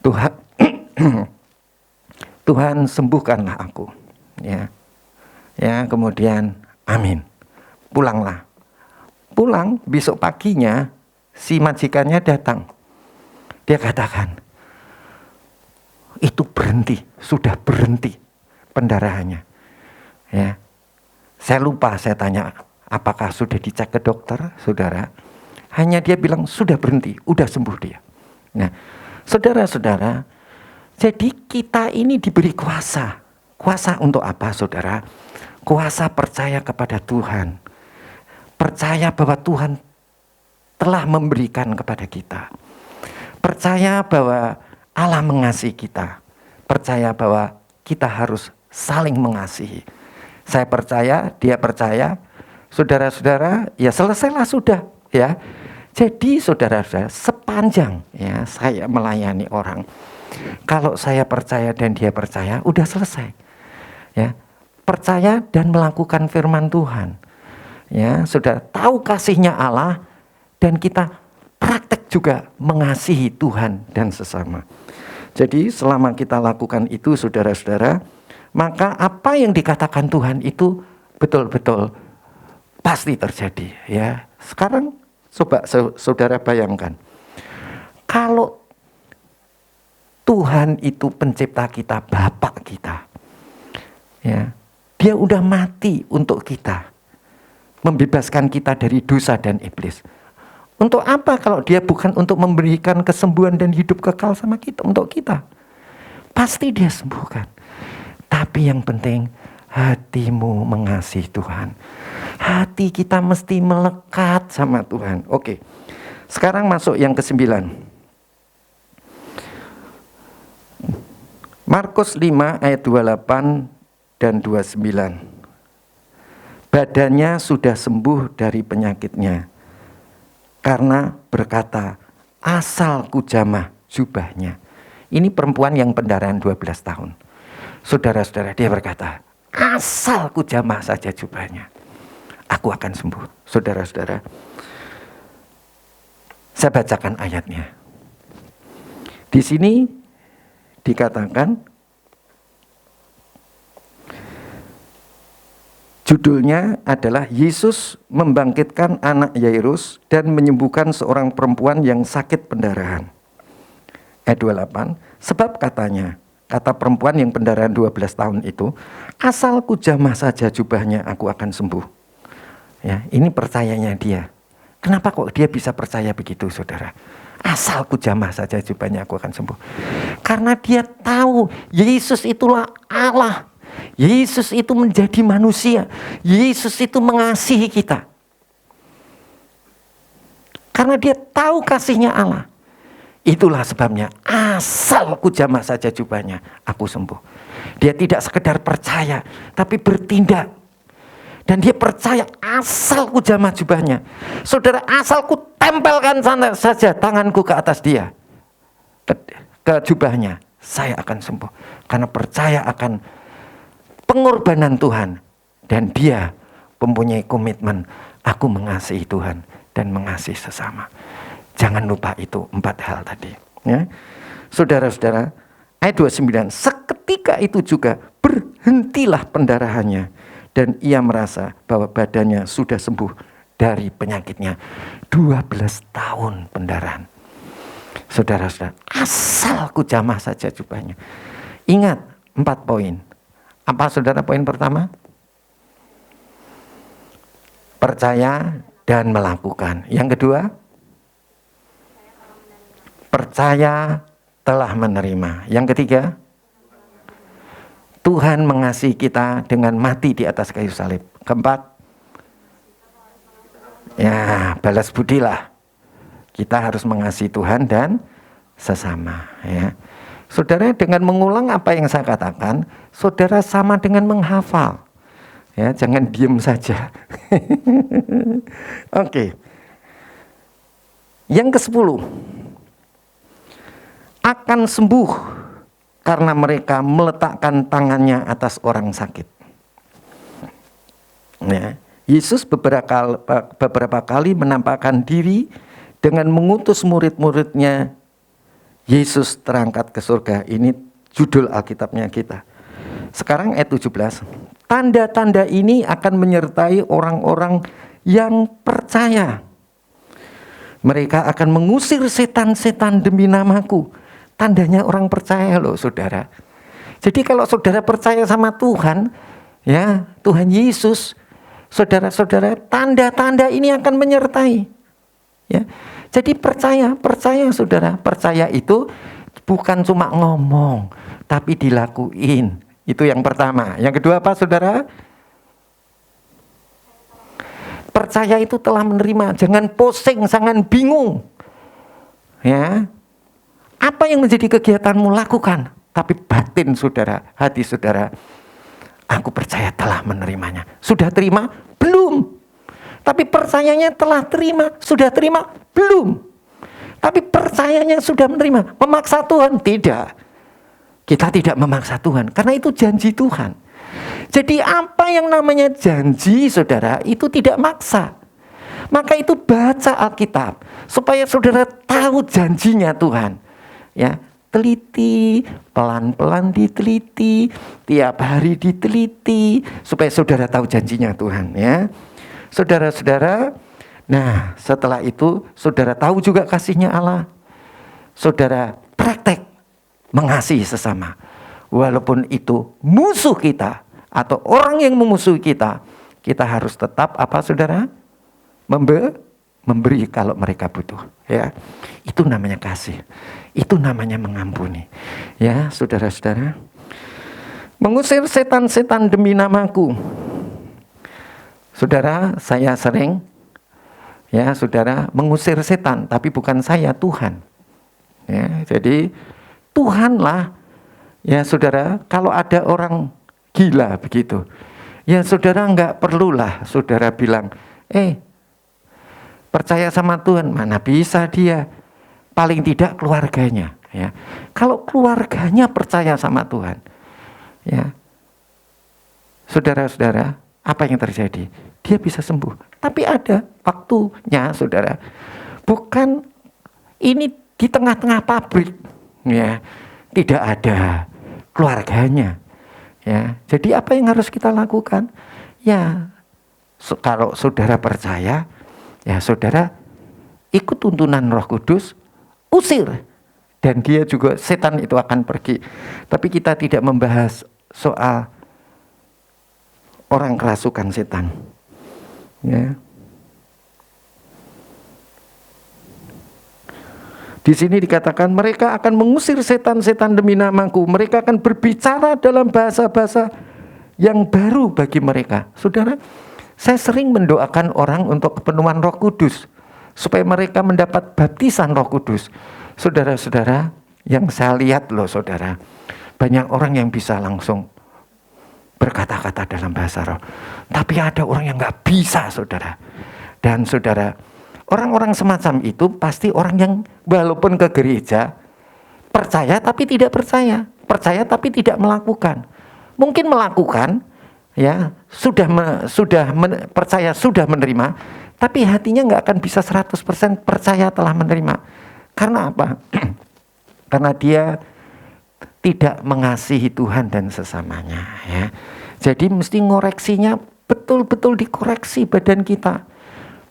Tuhan, Tuhan sembuhkanlah aku. Ya, kemudian amin. Pulanglah. Pulang, besok paginya si majikannya datang. Dia katakan, itu berhenti, sudah berhenti pendarahannya. Ya, saya lupa, saya tanya, apakah sudah dicek ke dokter, saudara? Hanya dia bilang sudah berhenti, udah sembuh dia. Nah, saudara-saudara, jadi kita ini diberi kuasa. Kuasa untuk apa, saudara? Kuasa percaya kepada Tuhan. Percaya bahwa Tuhan telah memberikan kepada kita. Percaya bahwa Allah mengasihi kita. Percaya bahwa kita harus saling mengasihi. Saya percaya, dia percaya. Saudara-saudara, ya selesailah sudah, ya. Jadi saudara-saudara, sepanjang ya saya melayani orang, kalau saya percaya dan dia percaya, udah selesai. Ya. Percaya dan melakukan firman Tuhan. Ya, saudara, tahu kasihnya Allah dan kita praktek juga mengasihi Tuhan dan sesama. Jadi selama kita lakukan itu, saudara-saudara, maka apa yang dikatakan Tuhan itu betul-betul pasti terjadi. Ya, sekarang coba saudara bayangkan, kalau Tuhan itu pencipta kita, Bapak kita, ya, dia udah mati untuk kita, membebaskan kita dari dosa dan iblis. Untuk apa kalau dia bukan untuk memberikan kesembuhan dan hidup kekal sama kita, untuk kita? Pasti dia sembuhkan. Tapi yang penting hatimu mengasihi Tuhan. Hati kita mesti melekat sama Tuhan. Oke. Sekarang masuk yang ke-9. Markus 5 ayat 28 dan 29. Badannya sudah sembuh dari penyakitnya, karena berkata, asal kujamah jubahnya. Ini perempuan yang pendarahan 12 tahun. Saudara-saudara, dia berkata, asal kujamah saja jubahnya, aku akan sembuh. Saudara-saudara, saya bacakan ayatnya. Di sini dikatakan, judulnya adalah Yesus membangkitkan anak Yairus dan menyembuhkan seorang perempuan yang sakit pendarahan. Ayat 28, sebab katanya, kata perempuan yang pendarahan 12 tahun itu, asal kujamah saja jubahnya aku akan sembuh. Ya, ini percayanya dia. Kenapa kok dia bisa percaya begitu, saudara? Asal ku jamah saja jubahnya, aku akan sembuh. Karena dia tahu Yesus itulah Allah. Yesus itu menjadi manusia. Yesus itu mengasihi kita. Karena dia tahu kasihnya Allah. Itulah sebabnya asal ku jamah saja jubahnya, aku sembuh. Dia tidak sekedar percaya, tapi bertindak. Dan dia percaya asal ku jamah jubahnya. Saudara, asal ku tempelkan saja tanganku ke atas dia, ke jubahnya, saya akan sembuh. Karena percaya akan pengorbanan Tuhan. Dan dia mempunyai komitmen, aku mengasihi Tuhan dan mengasihi sesama. Jangan lupa itu 4 hal tadi. Ya. Saudara-saudara, ayat 29, seketika itu juga berhentilah pendarahannya. Dan ia merasa bahwa badannya sudah sembuh dari penyakitnya. 12 tahun pendarahan. Saudara-saudara, asal ku jamah saja jubahnya. Ingat 4 poin. Apa saudara poin pertama? Percaya dan melakukan. Yang kedua? Percaya telah menerima. Yang ketiga? Tuhan mengasihi kita dengan mati di atas kayu salib. Keempat, ya balas budilah. Kita harus mengasihi Tuhan dan sesama. Ya. Saudara, dengan mengulang apa yang saya katakan, saudara sama dengan menghafal. Ya, jangan diem saja. Oke. Yang ke-10, akan sembuh karena mereka meletakkan tangannya atas orang sakit. Ya, Yesus beberapa kali menampakkan diri dengan mengutus murid-muridnya. Yesus terangkat ke surga. Ini judul Alkitabnya kita. Sekarang ayat 17. Tanda-tanda ini akan menyertai orang-orang yang percaya. Mereka akan mengusir setan-setan demi namaku. Tandanya orang percaya loh, saudara. Jadi kalau saudara percaya sama Tuhan, ya Tuhan Yesus, saudara-saudara, tanda-tanda ini akan menyertai. Ya, jadi percaya saudara. Percaya itu bukan cuma ngomong, tapi dilakuin. Itu yang pertama. Yang kedua apa, saudara? Percaya itu telah menerima. Jangan pusing, jangan bingung. Ya. Apa yang menjadi kegiatanmu, lakukan. Tapi batin saudara, hati saudara, aku percaya telah menerimanya. Sudah terima? Belum. Tapi percayanya telah terima. Sudah terima? Belum. Tapi percayanya sudah menerima. Memaksa Tuhan? Tidak. Kita tidak memaksa Tuhan, karena itu janji Tuhan. Jadi apa yang namanya janji, saudara, itu tidak maksa. Maka itu baca Alkitab, supaya saudara tahu janjinya Tuhan. Ya, teliti, pelan-pelan diteliti, tiap hari diteliti, supaya saudara tahu janjinya Tuhan. Ya, saudara-saudara. Nah, setelah itu saudara tahu juga kasihnya Allah. Saudara praktek mengasihi sesama, walaupun itu musuh kita atau orang yang memusuhi kita. Kita harus tetap apa, saudara? Memberi kalau mereka butuh. Ya, itu namanya kasih. Itu namanya mengampuni. Ya, saudara-saudara. Mengusir setan-setan demi namaku. Saudara, saya sering, ya saudara, mengusir setan, tapi bukan saya, Tuhan. Ya, jadi Tuhanlah, ya saudara, kalau ada orang gila begitu, ya saudara nggak perlulah saudara bilang, percaya sama Tuhan, mana bisa dia. Paling tidak keluarganya. Ya. Kalau keluarganya percaya sama Tuhan, ya, saudara-saudara, apa yang terjadi? Dia bisa sembuh. Tapi ada waktunya, saudara. Bukan ini di tengah-tengah pabrik, ya, tidak ada keluarganya. Ya. Jadi apa yang harus kita lakukan? Ya, kalau saudara percaya, ya saudara ikut tuntunan Roh Kudus, usir. Dan dia juga, setan itu akan pergi. Tapi kita tidak membahas soal orang kerasukan setan. Ya. Di sini dikatakan mereka akan mengusir setan-setan demi namaku. Mereka akan berbicara dalam bahasa-bahasa yang baru bagi mereka. Saudara, saya sering mendoakan orang untuk kepenuhan Roh Kudus, supaya mereka mendapat baptisan Roh Kudus. Saudara-saudara, yang saya lihat loh saudara, banyak orang yang bisa langsung berkata-kata dalam bahasa roh. Tapi ada orang yang gak bisa saudara. Dan saudara, orang-orang semacam itu pasti orang yang walaupun ke gereja, percaya tapi tidak percaya. Percaya tapi tidak melakukan. Mungkin melakukan, ya percaya sudah menerima, tapi hatinya gak akan bisa 100% percaya telah menerima. Karena apa? Karena dia tidak mengasihi Tuhan dan sesamanya, ya. Jadi mesti ngoreksinya betul-betul dikoreksi badan kita.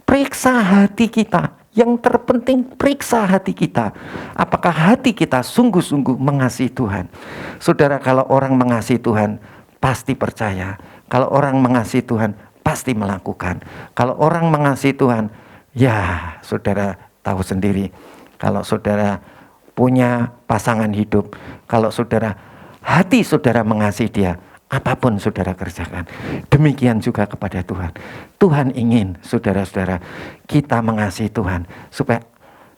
Periksa hati kita. Yang terpenting periksa hati kita. Apakah hati kita sungguh-sungguh mengasihi Tuhan? Saudara, kalau orang mengasihi Tuhan pasti percaya. Kalau orang mengasihi Tuhan pasti melakukan. Kalau orang mengasihi Tuhan, ya saudara tahu sendiri. Kalau saudara punya pasangan hidup, kalau saudara hati saudara mengasihi dia, apapun saudara kerjakan. Demikian juga kepada Tuhan. Tuhan ingin saudara-saudara kita mengasihi Tuhan, supaya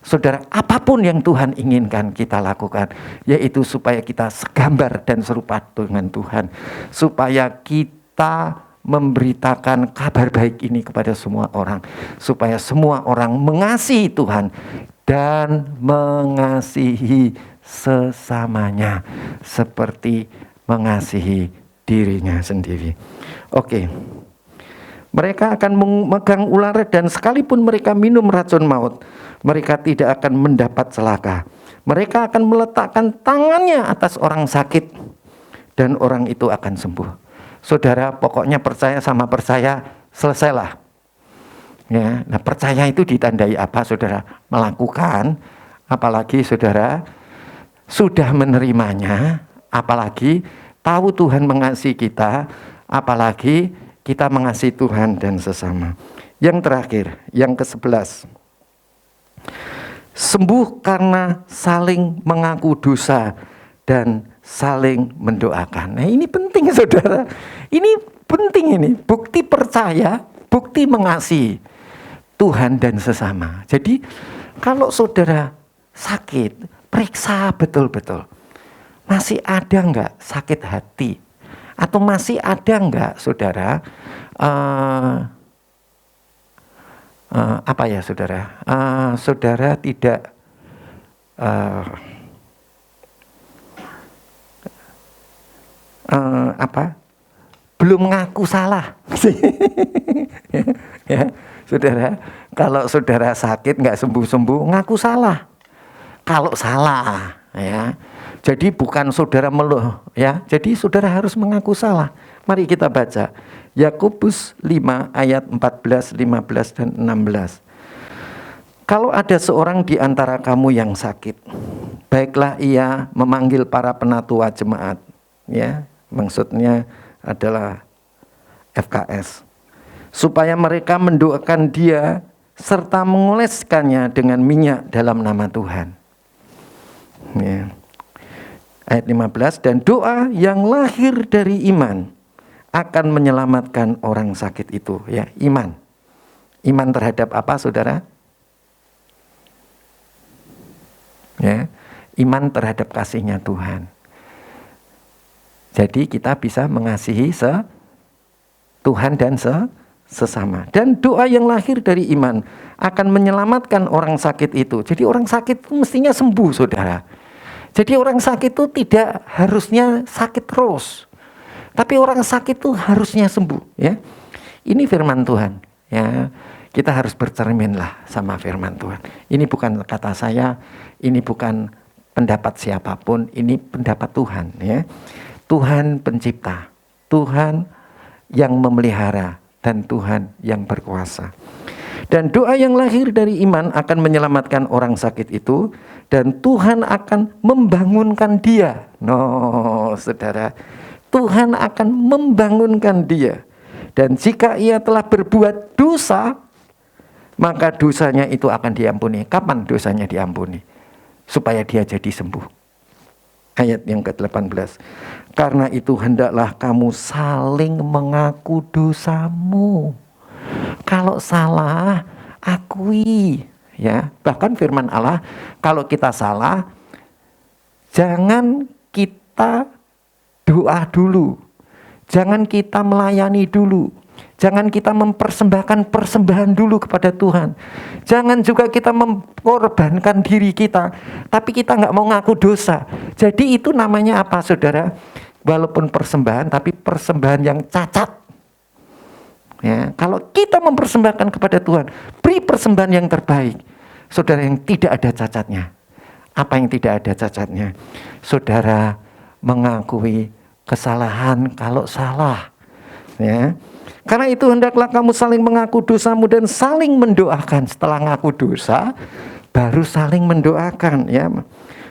saudara apapun yang Tuhan inginkan kita lakukan, yaitu supaya kita segambar dan serupa dengan Tuhan, supaya kita memberitakan kabar baik ini kepada semua orang, supaya semua orang mengasihi Tuhan dan mengasihi sesamanya seperti mengasihi dirinya sendiri. Oke. Mereka akan memegang ular dan sekalipun mereka minum racun maut, mereka tidak akan mendapat celaka. Mereka akan meletakkan tangannya atas orang sakit dan orang itu akan sembuh. Saudara, pokoknya percaya sama percaya, selesailah. Ya, nah percaya itu ditandai apa saudara? Melakukan, apalagi saudara sudah menerimanya, apalagi tahu Tuhan mengasihi kita, apalagi kita mengasihi Tuhan dan sesama. Yang terakhir, yang ke-11. Sembuh karena saling mengaku dosa dan saling mendoakan. Nah ini penting saudara. Ini penting ini. Bukti percaya, bukti mengasihi Tuhan dan sesama. Jadi kalau saudara sakit, periksa betul-betul. Masih ada enggak sakit hati? Atau masih ada enggak saudara apa ya saudara? Saudara tidak belum ngaku salah. Ya, saudara, kalau saudara sakit nggak sembuh-sembuh, ngaku salah. Kalau salah, ya. Jadi bukan saudara meluh, ya. Jadi saudara harus mengaku salah. Mari kita baca Yakobus 5 ayat 14, 15 dan 16. Kalau ada seorang di antara kamu yang sakit, baiklah ia memanggil para penatua jemaat, ya. Maksudnya adalah FKS, supaya mereka mendoakan dia serta mengoleskannya dengan minyak dalam nama Tuhan. Ya. Ayat 15, dan doa yang lahir dari iman akan menyelamatkan orang sakit itu. Ya, iman. Iman terhadap apa, saudara? Ya, iman terhadap kasihnya Tuhan. Jadi kita bisa mengasihi Tuhan dan sesama. Dan doa yang lahir dari iman akan menyelamatkan orang sakit itu. Jadi orang sakit itu mestinya sembuh, saudara. Jadi orang sakit itu tidak harusnya sakit terus. Tapi orang sakit itu harusnya sembuh, ya. Ini firman Tuhan, ya. Kita harus bercerminlah sama firman Tuhan. Ini bukan kata saya, ini bukan pendapat siapapun, ini pendapat Tuhan, ya. Tuhan pencipta, Tuhan yang memelihara, dan Tuhan yang berkuasa. Dan doa yang lahir dari iman akan menyelamatkan orang sakit itu, dan Tuhan akan membangunkan dia. No, saudara, Tuhan akan membangunkan dia. Dan jika ia telah berbuat dosa, maka dosanya itu akan diampuni. Kapan dosanya diampuni? supaya dia jadi sembuh. Ayat yang ke-18. Karena itu hendaklah kamu saling mengaku dosamu. Kalau salah, akui, ya. Bahkan firman Allah, kalau kita salah, jangan kita doa dulu. Jangan kita melayani dulu. Jangan kita mempersembahkan persembahan dulu kepada Tuhan. Jangan juga kita mengorbankan diri kita, tapi kita nggak mau ngaku dosa. Jadi itu namanya apa, saudara? Walaupun persembahan, tapi persembahan yang cacat. Ya, kalau kita mempersembahkan kepada Tuhan, beri persembahan yang terbaik, saudara, yang tidak ada cacatnya. Apa yang tidak ada cacatnya? Saudara mengakui kesalahan kalau salah. Ya. Karena itu hendaklah kamu saling mengaku dosamu dan saling mendoakan. Setelah ngaku dosa, baru saling mendoakan, ya,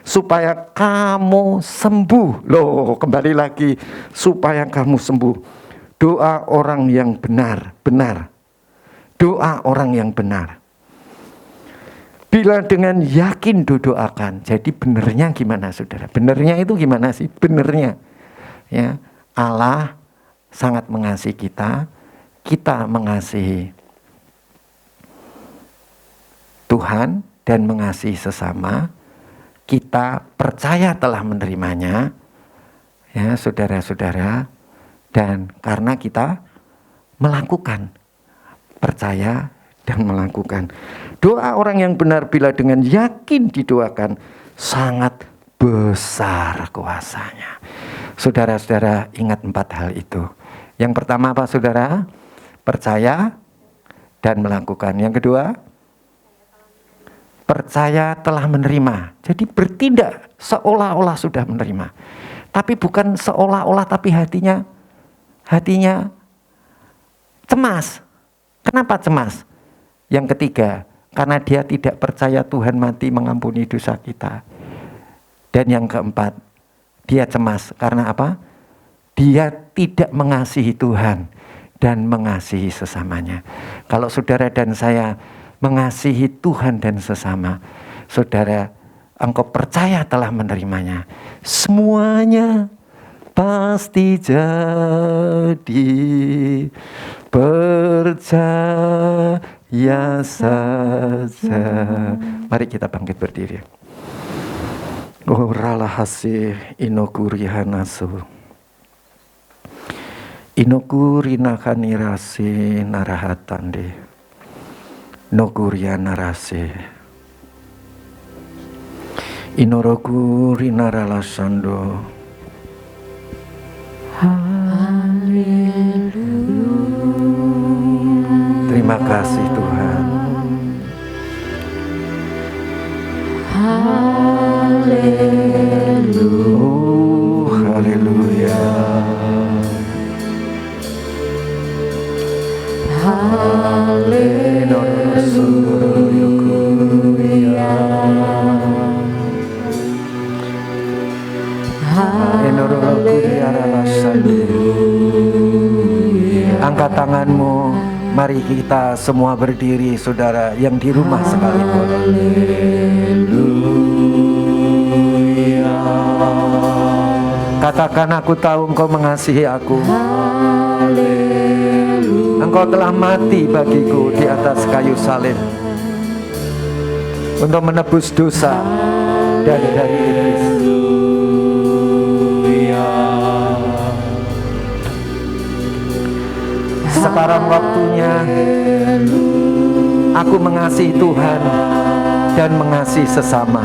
supaya kamu sembuh. Loh, kembali lagi, supaya kamu sembuh. Doa orang yang benar. Doa orang yang benar. Bila dengan yakin doakan. Jadi benernya gimana, saudara? Benernya itu gimana sih? Benernya, ya, Allah sangat mengasihi kita. Kita mengasihi Tuhan dan mengasihi sesama. Kita percaya telah menerimanya, ya, saudara-saudara. Dan karena kita melakukan, percaya dan melakukan. Doa orang yang benar bila dengan yakin didoakan, sangat besar kuasanya. Saudara-saudara, ingat 4 hal itu. Yang pertama apa, saudara? Percaya dan melakukan. Yang kedua, percaya telah menerima. Jadi bertindak seolah-olah sudah menerima. Tapi bukan seolah-olah, tapi hatinya cemas. Kenapa cemas? Yang ketiga, karena dia tidak percaya Tuhan mati mengampuni dosa kita. Dan yang keempat, dia cemas karena apa? Dia tidak mengasihi Tuhan dan mengasihi sesamanya. Kalau saudara dan saya mengasihi Tuhan dan sesama, saudara, engkau percaya telah menerimanya, semuanya pasti jadi. Percaya saja. Mari kita bangkit berdiri. Oh ralahasi inokurianasu. Inokuri nakanirasi narahatande. Nokuria narase. Inorokuri naralasando. Haleluya. Terima kasih Tuhan. Haleluya. Haleluya. Angkat tanganmu, mari kita semua berdiri, saudara yang di rumah sekalipun. Katakan, aku tahu engkau mengasihi aku. Engkau telah mati bagiku di atas kayu salib untuk menebus dosa dan dari iblis. Sekarang waktunya aku mengasihi Tuhan dan mengasihi sesama.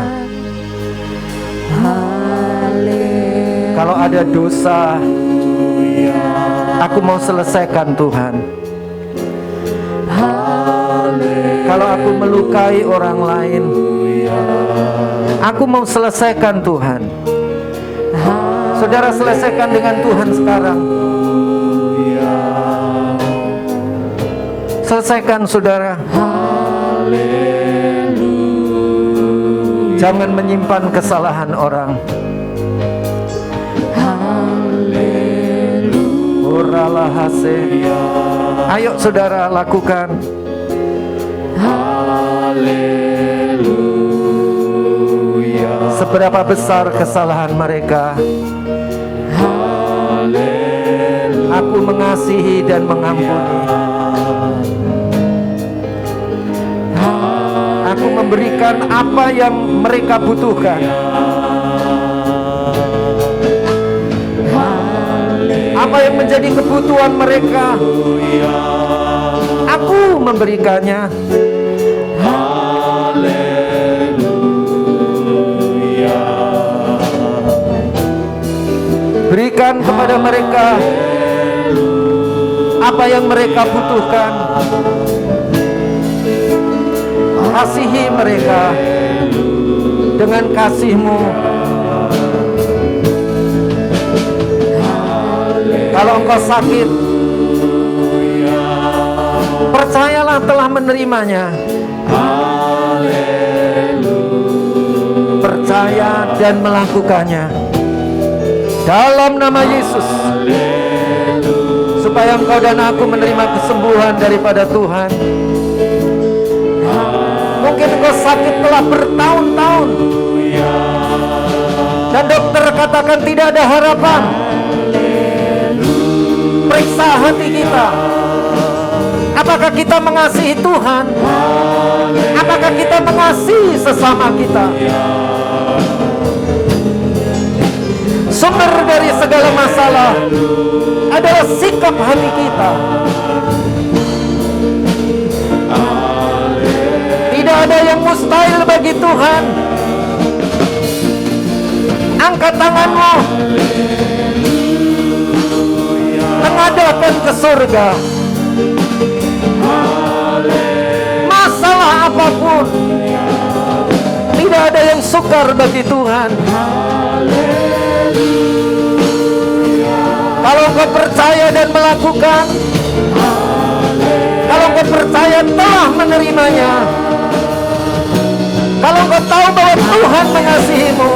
Kalau ada dosa, aku mau selesaikan Tuhan. Kalau aku melukai orang lain, aku mau selesaikan Tuhan. Saudara, selesaikan dengan Tuhan sekarang. Selesaikan, saudara. Jangan menyimpan kesalahan orang. Ayo saudara, lakukan. Haleluya. seberapa besar kesalahan mereka. Aku mengasihi dan mengampuni. Aku memberikan apa yang mereka butuhkan. Apa yang menjadi kebutuhan mereka, aku memberikannya. Berikan kepada mereka apa yang mereka butuhkan. Kasihi mereka dengan kasih-Mu. Kalau engkau sakit, percayalah telah menerimanya. Percaya dan melakukannya dalam nama Yesus, supaya engkau dan aku menerima kesembuhan daripada Tuhan. Mungkin engkau sakit telah bertahun-tahun dan dokter katakan tidak ada harapan. Periksa hati kita. Apakah kita mengasihi Tuhan? Apakah kita mengasihi sesama kita? Sumber dari segala masalah adalah sikap hati kita. Tidak ada yang mustahil bagi Tuhan. Angkat tanganmu, menghadapkan ke surga. Masalah apapun, tidak ada yang sukar bagi Tuhan. Kalau engkau percaya dan melakukan, kalau engkau percaya telah menerimanya, kalau engkau tahu bahwa Tuhan mengasihimu,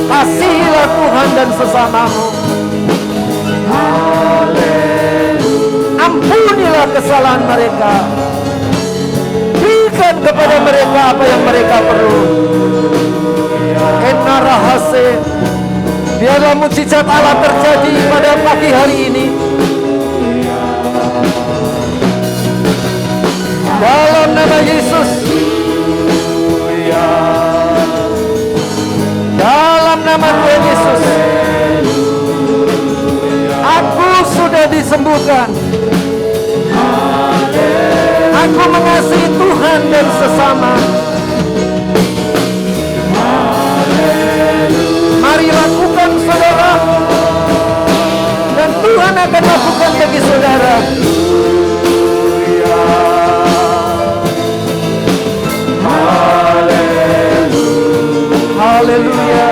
kasihilah Tuhan dan sesamamu. Ampunilah kesalahan mereka. Berikan kepada mereka apa yang mereka perlu. Enarahase, biarlah mujizat Allah terjadi pada pagi hari ini. Dalam nama Yesus. Dalam nama Tuhan Yesus. Aku sudah disembuhkan. Aku mengasihi Tuhan dan sesama. Mari lakukan saudara, dan Tuhan akan lakukan bagi saudara. Haleluya.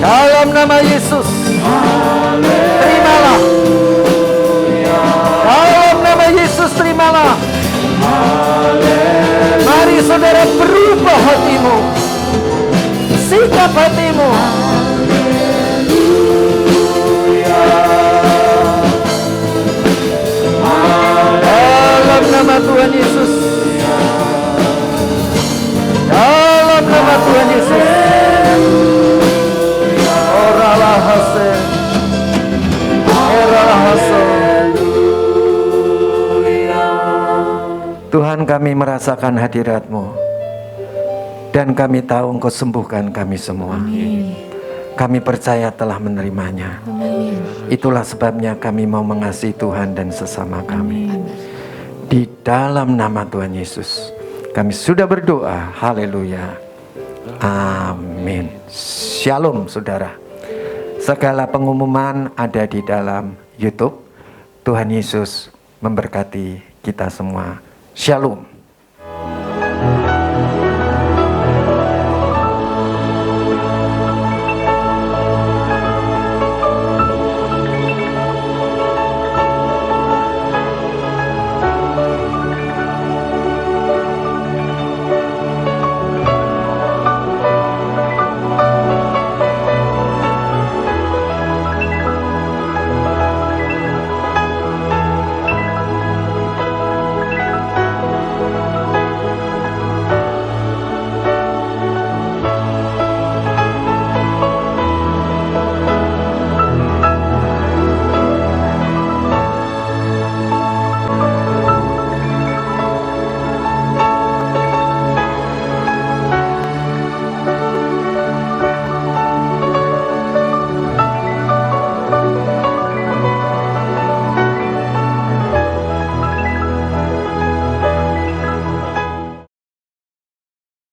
Dalam nama Yesus, terimalah. Dalam nama Yesus, terimalah. Mari saudara berubah hatimu, sikap hatimu. Dalam nama Tuhan Yesus. Dalam nama Tuhan Yesus. Oralah hasil. Oralah hasil. Tuhan, kami merasakan hadirat-Mu, dan kami tahu Engkau sembuhkan kami semua. Amin. Kami percaya telah menerimanya. Amin. Itulah sebabnya kami mau mengasihi Tuhan dan sesama kami. Amin. Di dalam nama Tuhan Yesus kami sudah berdoa. Haleluya. Amin. Shalom saudara. Segala pengumuman ada di dalam YouTube. Tuhan Yesus memberkati kita semua. Shalom.